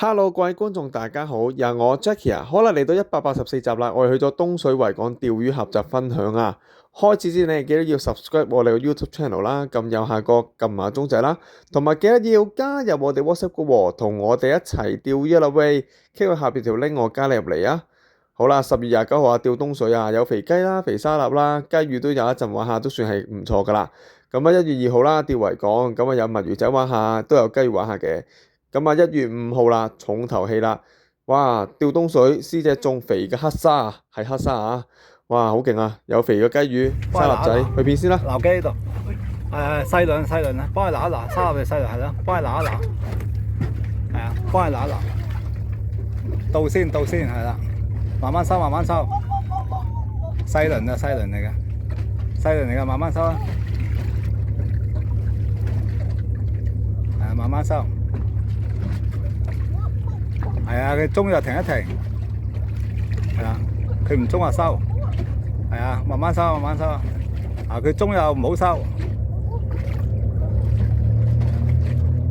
Hello，各位觀眾大家好，又係我 Jackie 啊，可能嚟到184集啦，我哋去咗東水維港釣魚合集分享啊。開始之前你記得要 subscribe 我哋個 YouTube channel 啦，撳右下角撳下鐘仔啦，同埋記得要加入我哋 WhatsApp 嘅喎，同我哋一齊釣魚啦喂，click 佢下邊條 link 我加你入嚟啊。好啦，10月29號啊，釣東水啊，有肥雞啦、肥沙臘啦、雞魚都有一陣玩下，都算係唔錯噶啦。咁啊1月2號啦，釣維港，咁啊有墨魚仔玩下，都有雞魚玩下嘅。咁啊1月5號啦，重頭戲啦！哇，釣東水試隻仲肥嘅黑沙啊，係黑沙啊！哇，好勁啊！有肥嘅雞魚、沙律仔，去邊先啦？撈機呢度，細輪啊，幫佢撈一撈，沙律嘅細輪係咯，幫佢撈一撈，係啊，幫佢撈一撈，倒先係啦，慢慢收，細輪啊，細輪嚟嘅，慢慢收啊，慢慢收。係啊，佢中就停一停，係啊，佢唔中就收，係啊，慢慢收。佢中又唔好收，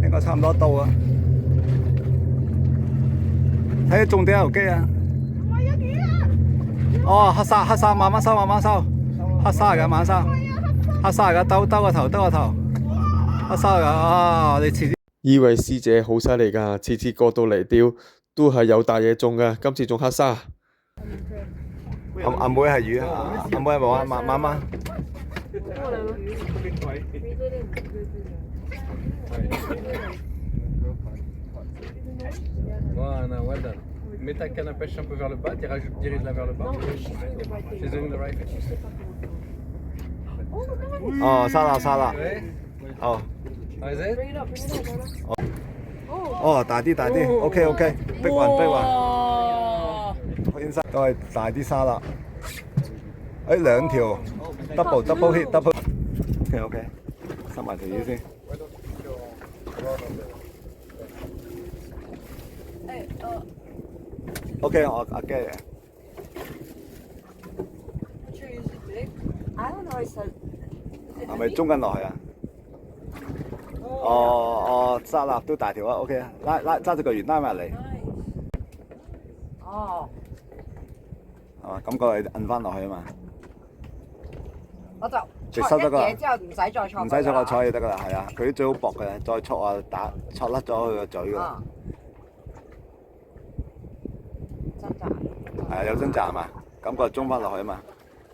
應該差唔多到啊。睇下中幾條機啊？哦，黑沙，慢慢收，黑沙嚟㗎，慢慢收，黑沙嚟㗎，兜個頭，黑沙嚟㗎，啊，你遲啲。以為師姐好犀利㗎，次次過到嚟釣都係有大嘢中㗎，今次中黑沙。阿妹係魚啊，阿妹係冇啊，慢慢。Voilà, well done. Mets ta canne à pêche un peu vers le bas, dirige-la vers le bas. She's doing the right thing. 哦，沙啦。哦。Is it? 哦，大啲，OK，逼雲。先生都係大啲沙啦。兩條 double hit，OK， 塞埋條魚先。OK， 我阿雞嚟。係咪中緊落去啊？哦，沙臘都大條啊 ，OK 啊，揸住個魚拉埋嚟。哦。咁佢摁翻落去啊嘛。我就你收得㗎啦。嘢之後唔使再錯。唔使錯個彩就得㗎啦，係啊，佢啲最好薄嘅，再戳啊戳甩咗佢個嘴㗎啦。掙扎。係啊，有掙扎係嘛？咁佢中翻落去啊嘛。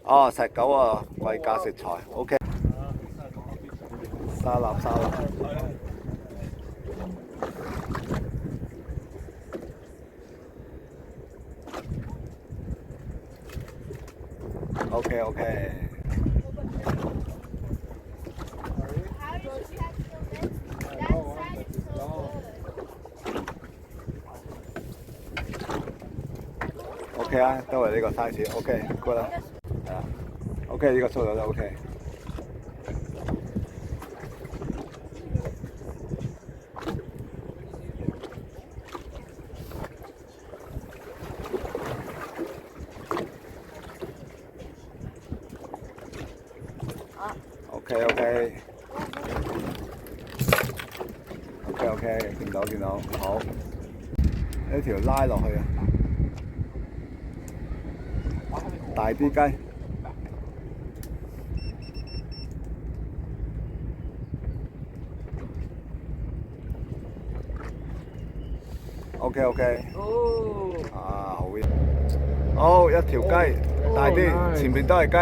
哦，石狗啊，貴價食材 ，OK。沙臘。OK。OK 啊，都係呢個 size，OK，good 啦，係啊 ，OK 呢個粗度都 OK。OK，見到，好，呢條拉落去啊，大啲雞。OK。啊，好嘢。好，一條雞，大啲，前面都係雞。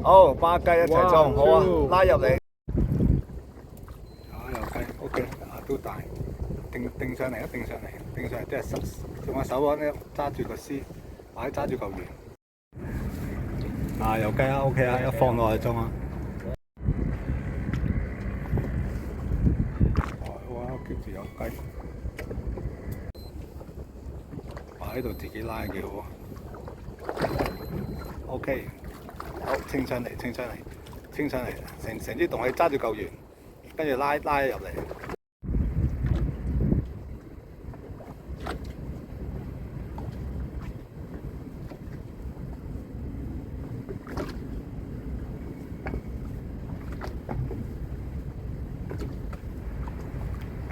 好，巴雞一齊裝，好啊，拉入嚟。有雞 ，OK， 都大，定上嚟，即係用個手腕咧揸住個絲，或者揸住嚿魚。有雞啊 ，OK 啊，一放落去裝啊。哇 ，keep 住有雞，喺度自己拉幾好啊。OK。好，清上嚟，成支動氣揸住嚿魚，跟住拉入嚟。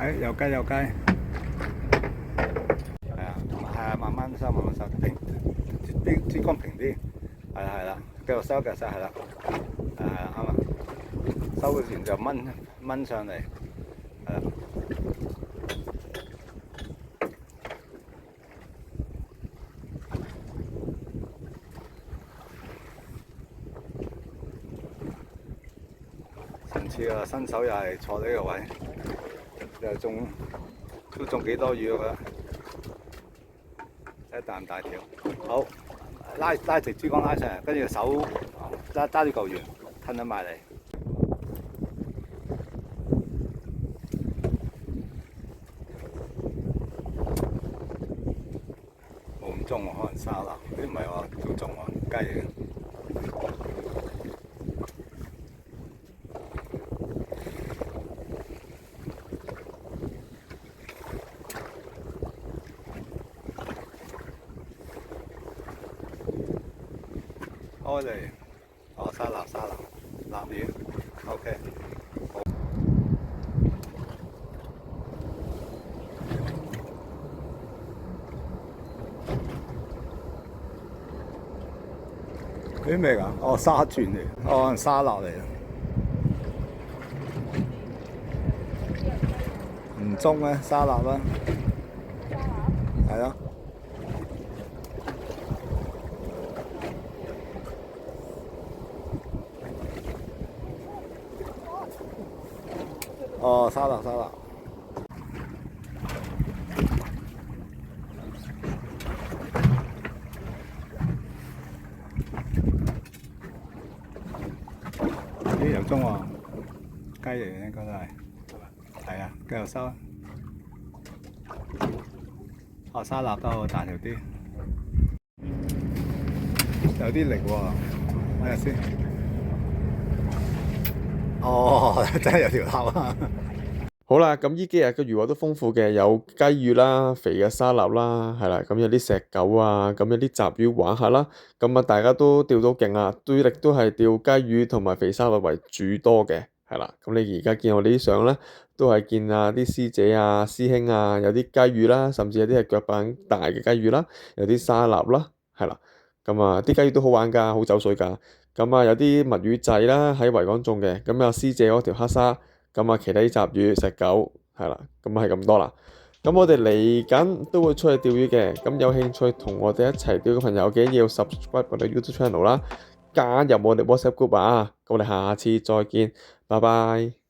有雞有雞，係啊，慢慢收慢慢收，平啲珠江平啲，係啦，繼續收係啦，係啦啱啊，收完就掹上嚟，係啦。上次啊，新手又係坐呢個位，又都中幾多魚啊！一啖大條，好拉直珠江拉上嚟，跟住手揸住嚿魚吞咗埋嚟。冇咁重喎，可能沙啦，啲唔係喎，都重喎，雞嚟嘅。開嚟，沙臘魚 ，OK。啲咩㗎？沙鑽嚟，沙臘嚟。唔中咧，沙臘啦。係咯。沙臘。啲有中喎，雞嚟嘅應該都係。係啊，繼續收啊。沙臘都好大條啲，有啲力喎，睇下先。真係有條鰾啊！好啦，咁呢幾日嘅魚獲都豐富嘅，有雞魚啦、肥嘅沙臘啦，係啦，咁有啲石狗啊，咁有啲雜魚玩下啦，咁啊大家都釣到勁啊，主力都係釣雞魚同埋肥沙律為主多嘅，係啦，咁你而家見我哋啲相咧，都係見啊啲師姐啊、師兄啊，有啲雞魚啦，甚至有啲係腳板大嘅雞魚啦，有啲沙臘啦，係啦，咁啊啲雞魚都好玩㗎，好走水㗎，咁啊有啲墨魚仔啦喺維港種嘅，咁啊師姐嗰條黑沙。咁啊，其他啲雜魚、石狗係啦，咁係咁多啦。咁我哋嚟緊都會出去釣魚嘅，咁有興趣同我哋一齊釣嘅朋友記得要 subscribe 我哋 YouTube channel 啦，加入我哋 WhatsApp group 啊。咁我哋下次再見，拜拜。